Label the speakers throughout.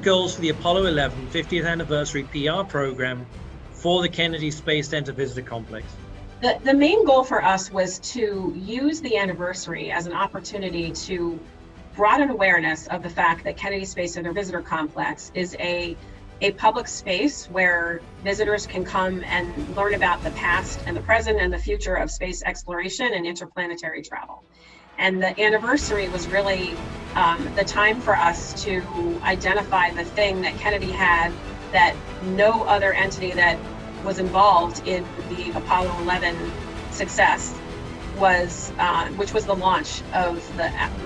Speaker 1: goals for the Apollo 11 50th anniversary PR program for the Kennedy Space Center Visitor Complex?
Speaker 2: The main goal for us was to use the anniversary as an opportunity to broaden awareness of the fact that Kennedy Space Center Visitor Complex is a public space where visitors can come and learn about the past and the present and the future of space exploration and interplanetary travel. And the anniversary was really the time for us to identify the thing that Kennedy had that no other entity that was involved in the Apollo 11 success was, which was the launch of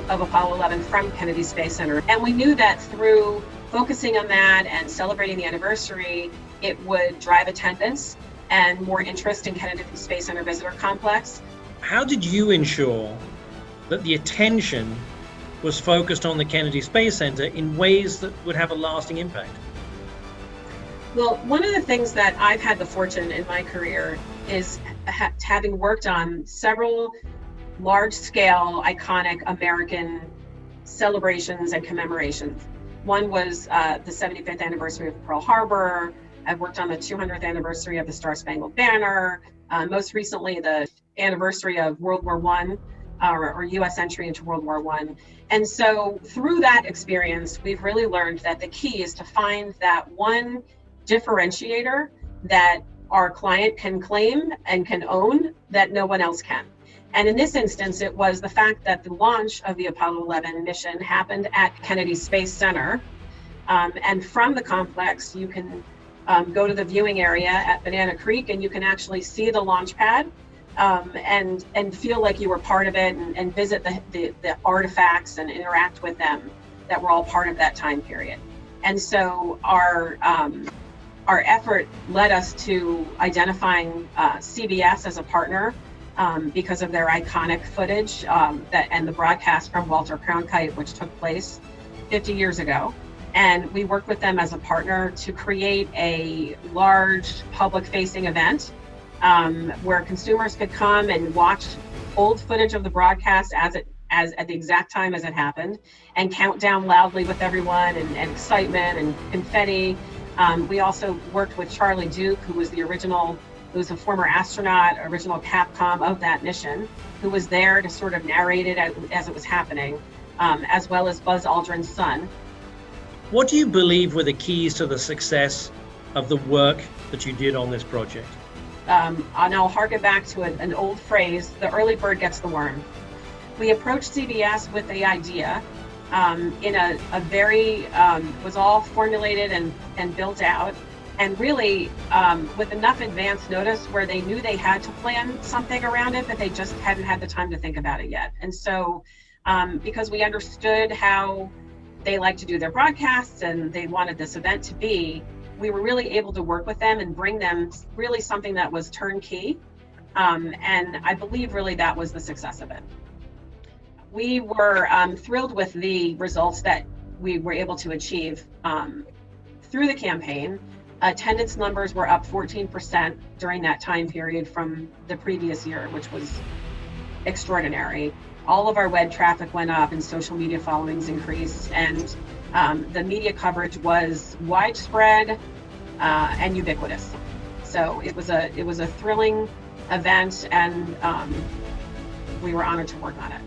Speaker 2: Apollo 11 from Kennedy Space Center. And we knew that through focusing on that and celebrating the anniversary, it would drive attendance and more interest in Kennedy Space Center Visitor Complex.
Speaker 1: How did you ensure that the attention was focused on the Kennedy Space Center in ways that would have a lasting impact?
Speaker 2: Well, one of the things that I've had the fortune in my career is having worked on several large-scale, iconic American celebrations and commemorations. One was the 75th anniversary of Pearl Harbor. I've worked on the 200th anniversary of the Star-Spangled Banner. Most recently, the anniversary of World War I, or U.S. entry into World War I. And so through that experience, we've really learned that the key is to find that one differentiator that our client can claim and can own that no one else can. And in this instance, it was the fact that the launch of the Apollo 11 mission happened at Kennedy Space Center. And from the complex, you can go to the viewing area at Banana Creek and you can actually see the launch pad. And feel like you were part of it and visit the artifacts and interact with them that were all part of that time period. And so our effort led us to identifying CBS as a partner because of their iconic footage and the broadcast from Walter Cronkite, which took place 50 years ago. And we worked with them as a partner to create a large public-facing event where consumers could come and watch old footage of the broadcast as at the exact time as it happened, and count down loudly with everyone and excitement and confetti. We also worked with Charlie Duke, who was a former astronaut, original Capcom of that mission, who was there to sort of narrate it as it was happening, as well as Buzz Aldrin's son.
Speaker 1: What do you believe were the keys to the success of the work that you did on this project?
Speaker 2: And I'll harken back to an old phrase, the early bird gets the worm. We approached CBS with the idea in a very, was all formulated and built out, and really with enough advance notice where they knew they had to plan something around it, but they just hadn't had the time to think about it yet. And so because we understood how they like to do their broadcasts and they wanted this event to be, we were really able to work with them and bring them really something that was turnkey. And I believe really that was the success of it. We were thrilled with the results that we were able to achieve through the campaign. Attendance numbers were up 14% during that time period from the previous year, which was extraordinary. All of our web traffic went up and social media followings increased, and the media coverage was widespread and ubiquitous. So it was a thrilling event, and we were honored to work on it.